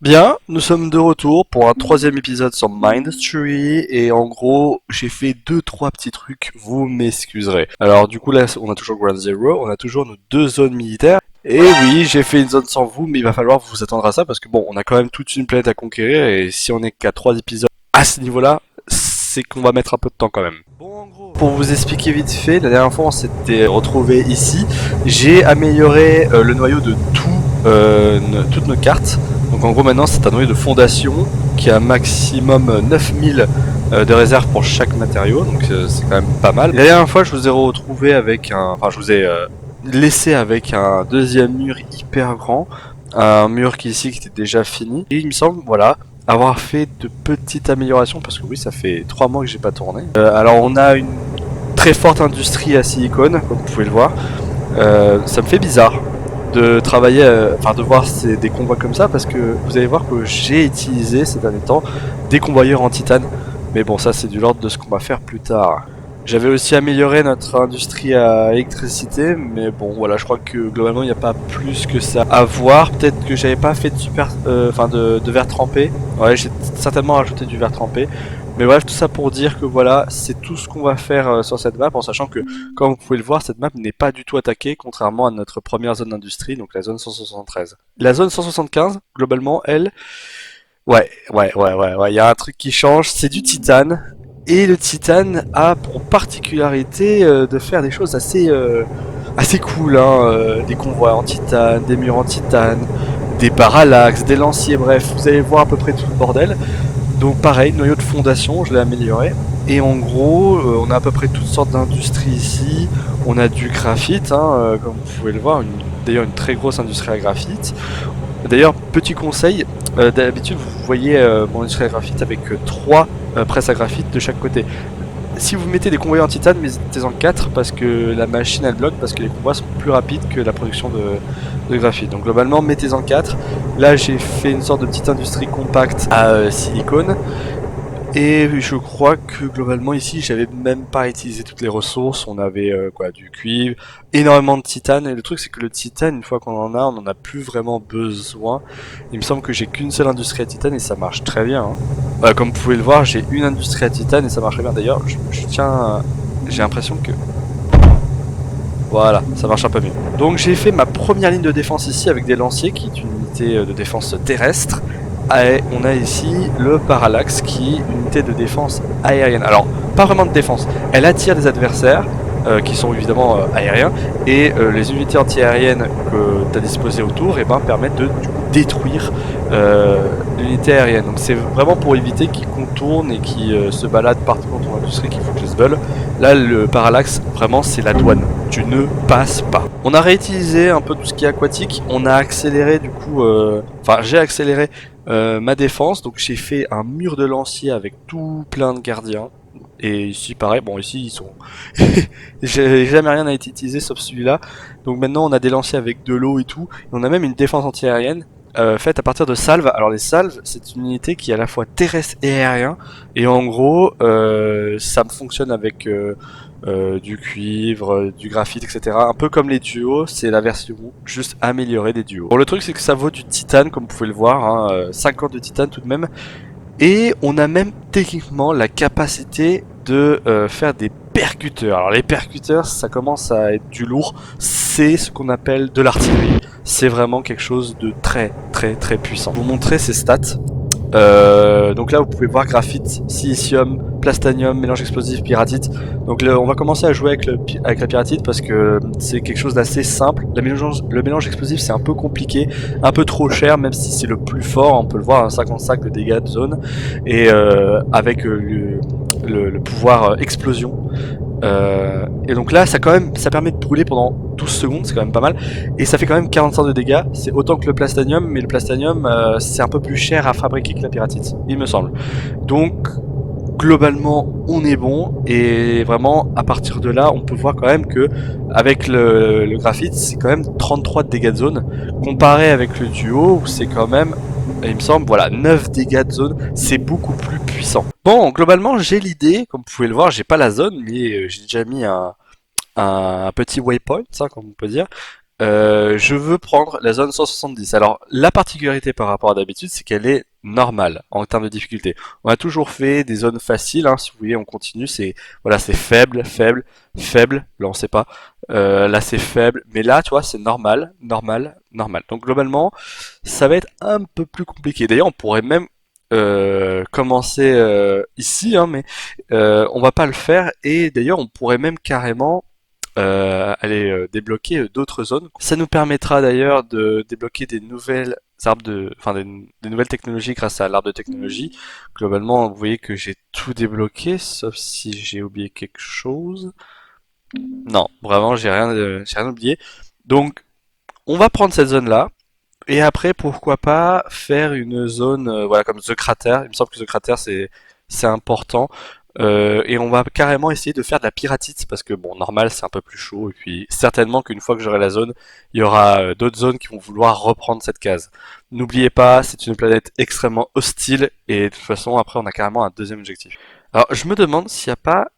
Bien, nous sommes de retour pour un troisième épisode sur Mindustry et en gros j'ai fait deux trois petits trucs, vous m'excuserez. Alors du coup là on a toujours Ground Zero, on a toujours nos deux zones militaires. Et oui, j'ai fait une zone sans vous, mais il va falloir vous attendre à ça parce que bon, on a quand même toute une planète à conquérir et si on est qu'à trois épisodes à ce niveau-là, c'est qu'on va mettre un peu de temps quand même. Bon, en gros, pour vous expliquer vite fait, la dernière fois on s'était retrouvé ici, j'ai amélioré le noyau de toutes nos cartes. Donc en gros maintenant c'est un noyau de fondation qui a un maximum 9000 de réserve pour chaque matériau, donc c'est quand même pas mal. La dernière fois je vous ai retrouvé avec enfin je vous ai laissé avec un deuxième mur hyper grand, un mur qui ici qui était déjà fini. Et il me semble, voilà, avoir fait de petites améliorations parce que oui ça fait 3 mois que j'ai pas tourné. Alors on a une très forte industrie à silicone, comme vous pouvez le voir. Ça me fait bizarre de travailler, enfin de voir des convois comme ça parce que vous allez voir que j'ai utilisé ces derniers temps des convoyeurs en titane. Mais bon, ça c'est du l'ordre de ce qu'on va faire plus tard. J'avais aussi amélioré notre industrie à électricité, mais bon voilà, je crois que globalement il n'y a pas plus que ça à voir. Peut-être que j'avais pas fait de super, de verre trempé. Ouais, j'ai certainement rajouté du verre trempé. Mais bref, tout ça pour dire que voilà, c'est tout ce qu'on va faire sur cette map, en sachant que, comme vous pouvez le voir, cette map n'est pas du tout attaquée, contrairement à notre première zone d'industrie, donc la zone 173. La zone 175, globalement, elle, il y a un truc qui change, c'est du titane, et le titane a pour particularité de faire des choses assez cool, hein, des convois en titane, des murs en titane, des parallaxes, des lanciers, bref, vous allez voir à peu près tout le bordel. Donc pareil, noyau de fondation, je l'ai amélioré. Et en gros, on a à peu près toutes sortes d'industries ici. On a du graphite, hein, comme vous pouvez le voir, d'ailleurs une très grosse industrie à graphite. D'ailleurs, petit conseil, d'habitude vous voyez mon industrie à graphite avec trois presses à graphite de chaque côté. Si vous mettez des convoyeurs en titane, mettez-en 4 parce que la machine elle bloque, parce que les convois sont plus rapides que la production de graphite. Donc globalement, mettez-en 4. Là, j'ai fait une sorte de petite industrie compacte à silicone. Et je crois que globalement ici, j'avais même pas utilisé toutes les ressources. On avait du cuivre, énormément de titane. Et le truc, c'est que le titane, une fois qu'on en a, on en a plus vraiment besoin. Il me semble que j'ai qu'une seule industrie à titane et ça marche très bien, hein. Comme vous pouvez le voir, j'ai une industrie à titane et ça marche très bien. D'ailleurs, je tiens, j'ai l'impression que voilà, ça marche un peu mieux. Donc j'ai fait ma première ligne de défense ici avec des lanciers, qui est une unité de défense terrestre. Et on a ici le parallaxe qui est une unité de défense aérienne. Alors, pas vraiment de défense, elle attire des adversaires qui sont évidemment aériens, et les unités anti-aériennes que tu as disposées autour permettent de du coup, détruire l'unité aérienne. Donc c'est vraiment pour éviter qu'ils contournent et qu'ils se baladent partout dans ton industrie qu'il faut que je se veulent. Là, le parallaxe, vraiment, c'est la douane. Tu ne passes pas. On a réutilisé un peu tout ce qui est aquatique. On a accéléré du coup, enfin j'ai accéléré ma défense. Donc j'ai fait un mur de lanciers avec tout plein de gardiens. Et ici pareil, bon ici ils sont... J'ai jamais rien a été utilisé sauf celui-là. Donc maintenant on a des lanciers avec de l'eau et tout. Et on a même une défense anti-aérienne faite à partir de salves. Alors les salves, c'est une unité qui est à la fois terrestre et aérien. Et en gros, ça me fonctionne avec du cuivre, du graphite, etc. Un peu comme les duos, c'est la version juste améliorée des duos. Bon, le truc c'est que ça vaut du titane, comme vous pouvez le voir, hein, 50 de titane tout de même. Et on a même techniquement la capacité de faire des percuteurs. Alors les percuteurs, ça commence à être du lourd. C'est ce qu'on appelle de l'artillerie. C'est vraiment quelque chose de très très très puissant. Je vais vous montrer ces stats. Donc là vous pouvez voir graphite, silicium, plastanium, mélange explosif, pyratite. Donc on va commencer à jouer avec la pyratite parce que c'est quelque chose d'assez simple. Le mélange explosif c'est un peu compliqué, un peu trop cher, même si c'est le plus fort. On peut le voir, un 55 de dégâts de zone. Et avec le pouvoir explosion. Et donc là ça permet de brûler pendant 12 secondes, c'est quand même pas mal. Et ça fait quand même 45 de dégâts, c'est autant que le plastanium, mais le plastanium c'est un peu plus cher à fabriquer que la pyratite, il me semble. Donc globalement on est bon, et vraiment à partir de là on peut voir quand même que avec le graphite c'est quand même 33 de dégâts de zone, comparé avec le duo où c'est quand même, il me semble, voilà, 9 dégâts de zone, c'est beaucoup plus puissant. Bon, globalement j'ai l'idée, comme vous pouvez le voir, j'ai pas la zone, mais j'ai déjà mis un petit waypoint, ça comme on peut dire. je veux prendre la zone 170. Alors, la particularité par rapport à d'habitude, c'est qu'elle est normale en termes de difficulté. On a toujours fait des zones faciles, hein, si vous voulez, on continue, c'est voilà, c'est faible, faible, faible, là on sait pas, là c'est faible, mais là, tu vois, c'est normal, normal, normal. Donc globalement, ça va être un peu plus compliqué. D'ailleurs, on pourrait même commencer ici, hein, mais on va pas le faire, et d'ailleurs, on pourrait même carrément aller débloquer d'autres zones. Ça nous permettra d'ailleurs de débloquer des nouvelles arbres des nouvelles technologies grâce à l'arbre de technologie. Globalement, vous voyez que j'ai tout débloqué, sauf si j'ai oublié quelque chose. Non, vraiment, j'ai rien oublié. Donc, on va prendre cette zone-là. Et après, pourquoi pas faire une zone, voilà, comme The Crater. Il me semble que The Crater c'est important. Et on va carrément essayer de faire de la pyratite parce que bon, normal, c'est un peu plus chaud. Et puis certainement qu'une fois que j'aurai la zone, il y aura d'autres zones qui vont vouloir reprendre cette case. N'oubliez pas, c'est une planète extrêmement hostile et de toute façon, après, on a carrément un deuxième objectif. Alors, je me demande s'il n'y a pas,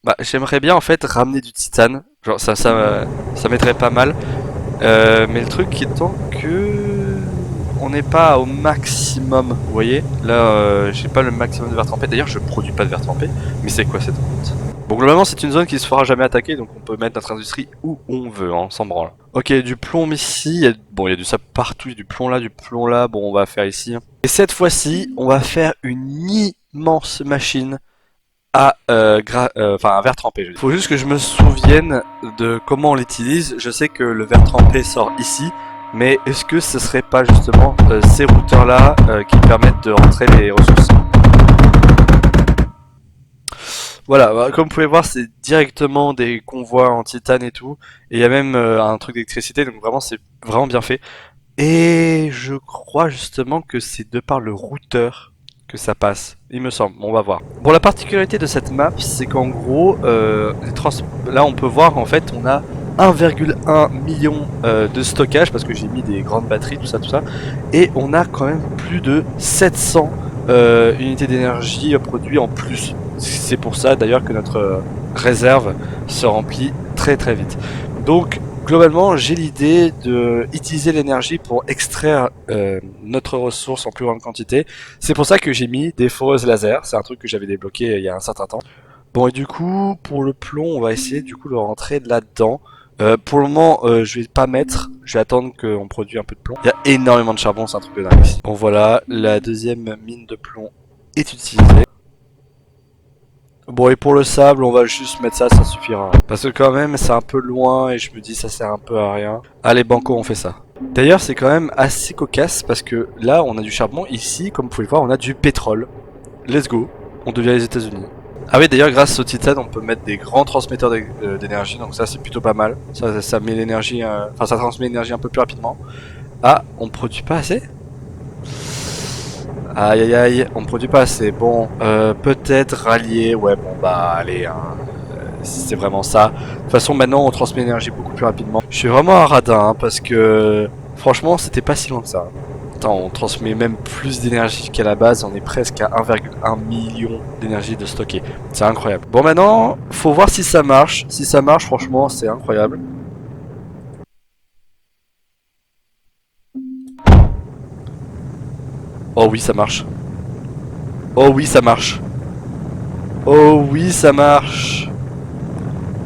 bah, j'aimerais bien en fait ramener du titane. Genre ça m'aiderait pas mal. Mais le truc étant que on n'est pas au maximum, vous voyez. Là, j'ai pas le maximum de verre trempé. D'ailleurs, je produis pas de verre trempé. Mais c'est quoi cette route? Bon, globalement, c'est une zone qui se fera jamais attaquer, donc on peut mettre notre industrie où on veut, hein, sans branle. Ok, du plomb ici. Bon, il y a du sable partout, il y a du plomb là, du plomb là. Bon, on va faire ici. Et cette fois-ci, on va faire une immense machine à un verre trempé. Il faut juste que je me souvienne de comment on l'utilise. Je sais que le verre trempé sort ici, mais est-ce que ce serait pas justement ces routeurs là qui permettent de rentrer les ressources? Voilà, bah, comme vous pouvez voir, c'est directement des convois en titane et tout, et il y a même un truc d'électricité, donc vraiment c'est vraiment bien fait. Et je crois justement que c'est de par le routeur que ça passe, il me semble. Bon, on va voir. Bon, la particularité de cette map, c'est qu'en gros, là on peut voir en fait, on a 1,1 million de stockage parce que j'ai mis des grandes batteries, tout ça, et on a quand même plus de 700 unités d'énergie produites en plus. C'est pour ça d'ailleurs que notre réserve se remplit très très vite. Donc globalement, j'ai l'idée de utiliser l'énergie pour extraire notre ressource en plus grande quantité. C'est pour ça que j'ai mis des foreuses laser. C'est un truc que j'avais débloqué il y a un certain temps. Bon, et du coup, pour le plomb, on va essayer du coup de rentrer là-dedans. Pour le moment, je vais pas mettre. Je vais attendre qu'on produise un peu de plomb. Il y a énormément de charbon, c'est un truc de dingue ici. Bon, voilà, la deuxième mine de plomb est utilisée. Bon, et pour le sable, on va juste mettre ça, ça suffira. Parce que quand même, c'est un peu loin et je me dis ça sert un peu à rien. Allez, banco, on fait ça. D'ailleurs, c'est quand même assez cocasse parce que là, on a du charbon. Ici, comme vous pouvez le voir, on a du pétrole. Let's go. On devient les États-Unis. Ah oui, d'ailleurs, grâce au titane, on peut mettre des grands transmetteurs d'énergie. Donc ça, c'est plutôt pas mal. Ça met l'énergie, enfin, ça transmet l'énergie un peu plus rapidement. Ah, on produit pas assez? Aïe aïe aïe, on produit pas assez. Bon, peut-être rallier. Ouais, bon bah allez, hein, si c'est vraiment ça. De toute façon, maintenant on transmet l'énergie beaucoup plus rapidement. Je suis vraiment un radin hein, parce que franchement, c'était pas si loin que ça. Attends, on transmet même plus d'énergie qu'à la base. On est presque à 1,1 million d'énergie de stocké. C'est incroyable. Bon, maintenant, faut voir si ça marche. Si ça marche, franchement, c'est incroyable. Oh oui, ça marche. Oh oui, ça marche. Oh oui, ça marche.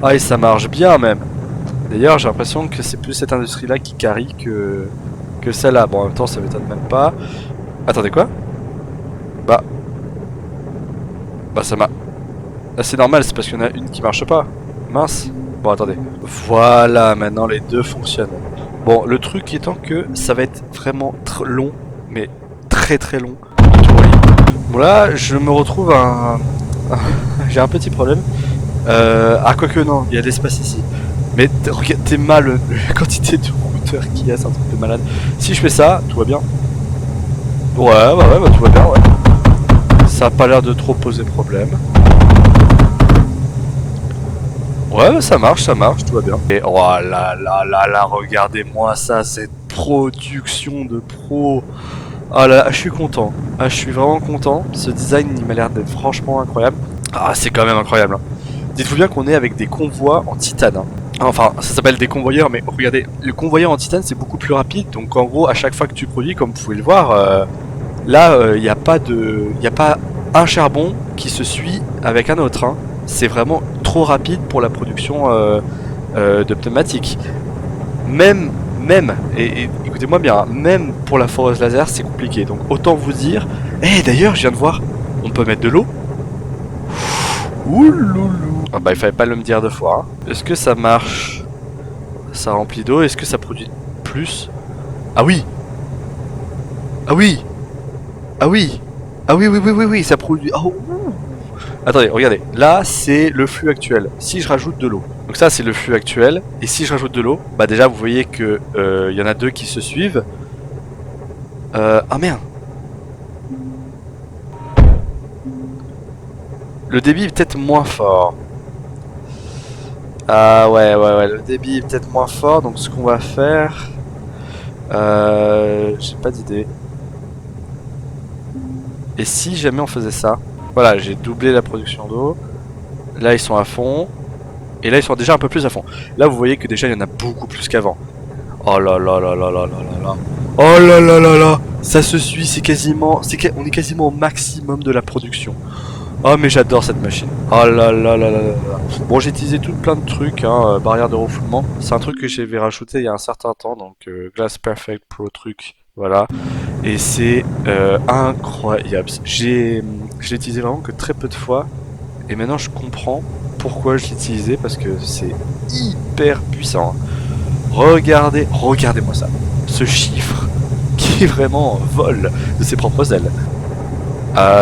Ah, et ça marche bien même. D'ailleurs, j'ai l'impression que c'est plus cette industrie-là qui carry que celle-là. Bon, en même temps, ça m'étonne même pas. Attendez, quoi? Bah, ça m'a... Ah, c'est normal, c'est parce qu'il y en a une qui marche pas. Mince. Bon, attendez. Voilà, maintenant les deux fonctionnent. Bon, le truc étant que ça va être vraiment long, mais très très long. Bon là, je me retrouve à j'ai un petit problème. Ah, quoique non, il y a de l'espace ici. Mais regarde, t'es mal, la quantité de routeurs qu'il y a, c'est un truc de malade. Si je fais ça, tout va bien. Ouais, bah tout va bien, ouais. Ça a pas l'air de trop poser problème. Ouais, bah, ça marche, tout va bien. Et oh là là là là, regardez-moi ça, cette production de pro. Ah là, là, je suis content. Ah, je suis vraiment content. Ce design, il m'a l'air d'être franchement incroyable. Ah, c'est quand même incroyable. Hein. Dites-vous bien qu'on est avec des convois en titane. Hein. Enfin, ça s'appelle des convoyeurs, mais regardez, le convoyeur en titane c'est beaucoup plus rapide, donc en gros, à chaque fois que tu produis, comme vous pouvez le voir, là, il n'y a pas y a pas un charbon qui se suit avec un autre, hein. C'est vraiment trop rapide pour la production de pneumatiques. Et écoutez-moi bien, hein, même pour la foreuse laser, c'est compliqué. Donc autant vous dire. Eh d'ailleurs, je viens de voir, on peut mettre de l'eau. Ouloulou. Ah bah il fallait pas le me dire deux fois. Hein. Est-ce que ça marche? Ça remplit d'eau. Est-ce que ça produit plus? Ah oui. Ah oui. Ah oui. Ah oui oui oui oui oui, ça produit. Oh. Attendez, regardez. Là, c'est le flux actuel. Si je rajoute de l'eau. Donc ça, c'est le flux actuel. Et si je rajoute de l'eau, bah déjà, vous voyez que y en a deux qui se suivent. Ah merde. Le débit est peut-être moins fort. Ah ouais, le débit est peut-être moins fort, donc ce qu'on va faire... j'ai pas d'idée. Et si jamais on faisait ça? Voilà, j'ai doublé la production d'eau. Là, ils sont à fond. Et là, ils sont déjà un peu plus à fond. Là, vous voyez que déjà, il y en a beaucoup plus qu'avant. Oh là là là là là là là là. Oh là là là là. Ça se suit, c'est quasiment... On est quasiment au maximum de la production. Oh mais j'adore cette machine. Oh là là là là là. Bon j'ai utilisé tout plein de trucs, hein, barrière de refoulement. C'est un truc que j'avais rajouté il y a un certain temps, donc Glass Perfect Pro truc, voilà. Et c'est incroyable. Je l'ai utilisé vraiment que très peu de fois. Et maintenant je comprends pourquoi je l'ai utilisé, parce que c'est hyper puissant. Regardez-moi ça. Ce chiffre qui vraiment vole de ses propres ailes.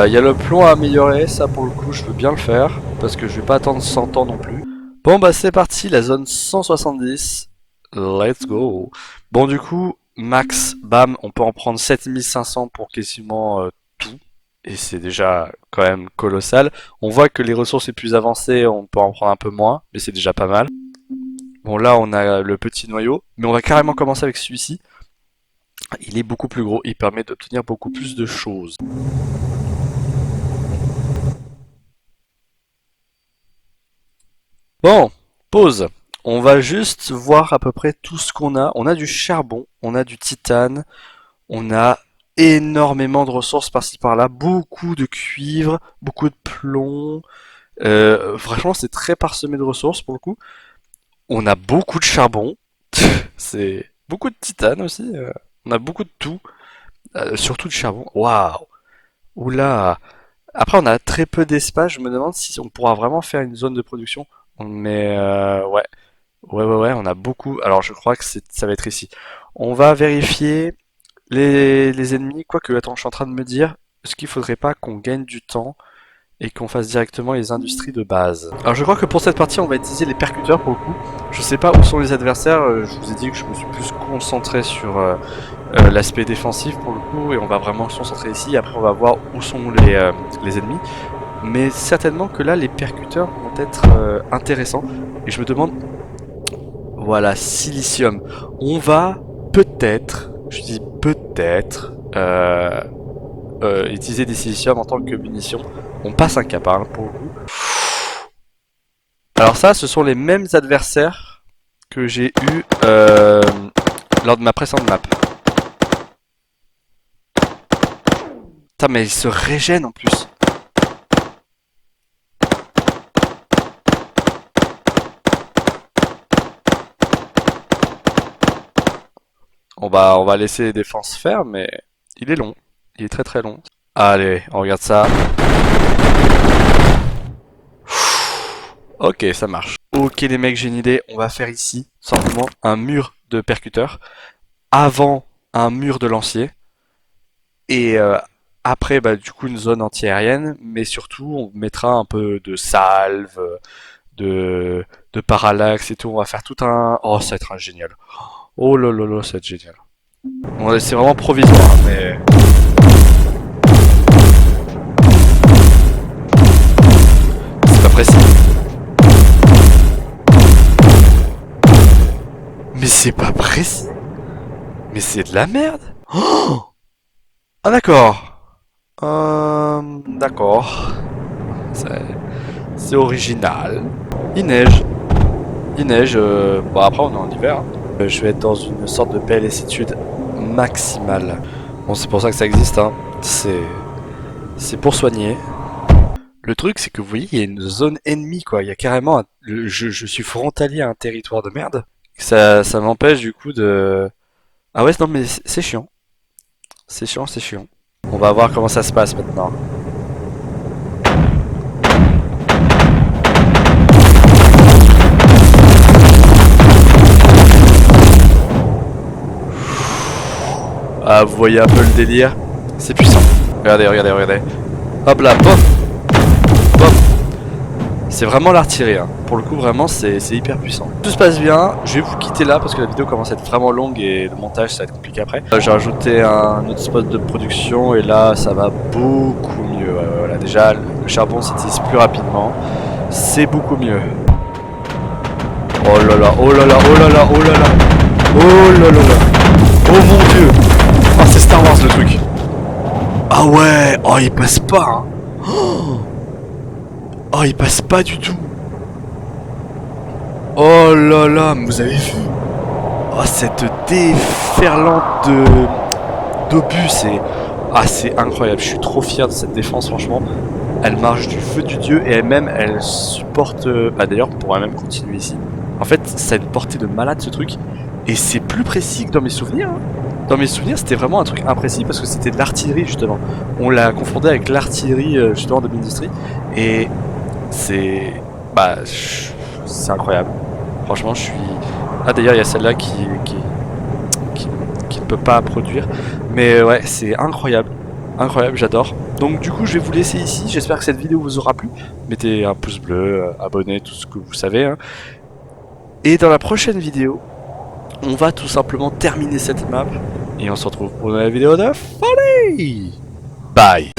Il y a le plomb à améliorer, ça pour le coup je veux bien le faire, parce que je vais pas attendre 100 ans non plus. Bon bah c'est parti, la zone 170, let's go. Bon du coup, max, bam, on peut en prendre 7500 pour quasiment tout, et c'est déjà quand même colossal. On voit que les ressources les plus avancées, on peut en prendre un peu moins, mais c'est déjà pas mal. Bon là on a le petit noyau, mais on va carrément commencer avec celui-ci. Il est beaucoup plus gros, il permet d'obtenir beaucoup plus de choses. Bon, pause. On va juste voir à peu près tout ce qu'on a. On a du charbon, on a du titane, on a énormément de ressources par-ci par-là, beaucoup de cuivre, beaucoup de plomb. Franchement, c'est très parsemé de ressources pour le coup. On a beaucoup de charbon, c'est beaucoup de titane aussi. On a beaucoup de tout, surtout de charbon. Waouh! Oula! Après, on a très peu d'espace. Je me demande si on pourra vraiment faire une zone de production. Mais ouais. Ouais, on a beaucoup. Alors je crois que ça va être ici. On va vérifier les ennemis. Quoique, attends, je suis en train de me dire, est-ce qu'il faudrait pas qu'on gagne du temps et qu'on fasse directement les industries de base? Alors je crois que pour cette partie, on va utiliser les percuteurs pour le coup. Je sais pas où sont les adversaires. Je vous ai dit que je me suis plus concentré sur l'aspect défensif pour le coup, et on va vraiment se concentrer ici. Après, on va voir où sont les ennemis. Mais certainement que là, les percuteurs vont être intéressants. Et je me demande. Voilà, silicium. On va peut-être, je dis peut-être, utiliser des silicium en tant que munition. On passe un cap, hein, pour le coup. Alors ça, ce sont les mêmes adversaires que j'ai eu lors de ma précédente map. Putain, mais ils se régènent en plus. On va laisser les défenses faire, mais il est long. Il est très très long. Allez, on regarde ça. Ok, ça marche. Ok les mecs, j'ai une idée. On va faire ici, simplement, un mur de percuteurs. Avant, un mur de lanciers. Et après, bah, du coup, une zone anti-aérienne. Mais surtout, on mettra un peu de salve, de parallaxe et tout. On va faire tout un... Oh, ça va être un génial. Oh là là là, ça va être génial. Bon, c'est vraiment provisoire, mais... C'est pas précis. Mais c'est pas précis. Mais c'est de la merde. Oh, ah d'accord. D'accord. C'est c'est original. Il neige. Il neige, bon après on est en hiver. Hein. Je vais être dans une sorte de belle lassitude maximale. Bon c'est pour ça que ça existe, hein. C'est pour soigner. Le truc c'est que vous voyez il y a une zone ennemie quoi, il y a carrément je suis frontalier à un territoire de merde. Ça m'empêche du coup de... Ah ouais non mais c'est chiant. C'est chiant, c'est chiant. On va voir comment ça se passe maintenant. Ah, vous voyez un peu le délire. C'est puissant. Regardez, regardez, regardez. Hop là, pof, pof. C'est vraiment l'artillerie. Hein. Pour le coup, vraiment, c'est hyper puissant. Tout se passe bien. Je vais vous quitter là parce que la vidéo commence à être vraiment longue et le montage, ça va être compliqué après. J'ai rajouté un autre spot de production et là, ça va beaucoup mieux. Voilà, déjà, le charbon s'utilise plus rapidement. C'est beaucoup mieux. Oh là là, oh là là, oh là là, oh là là. Oh là là là. Oh mon dieu. Oh, c'est Star Wars le truc. Ah ouais. Oh, il passe pas. Hein. Oh, il passe pas du tout. Oh là là, vous avez vu. Oh, cette déferlante d'obus, c'est incroyable. Je suis trop fier de cette défense, franchement. Elle marche du feu du dieu et elle-même, elle supporte... Bah d'ailleurs, on pourrait même continuer ici. En fait, ça a une portée de malade ce truc. Et c'est plus précis que dans mes souvenirs. Hein. Dans mes souvenirs, c'était vraiment un truc imprécis parce que c'était de l'artillerie justement. On l'a confondé avec l'artillerie justement de l'industrie. Et c'est... Bah... C'est incroyable. Franchement, je suis... Ah d'ailleurs, il y a celle-là qui ne peut pas produire. Mais ouais, c'est incroyable. Incroyable, j'adore. Donc du coup, je vais vous laisser ici. J'espère que cette vidéo vous aura plu. Mettez un pouce bleu, abonnez, tout ce que vous savez. Hein. Et dans la prochaine vidéo, on va tout simplement terminer cette map. Et on se retrouve pour une nouvelle vidéo de folie. Bye.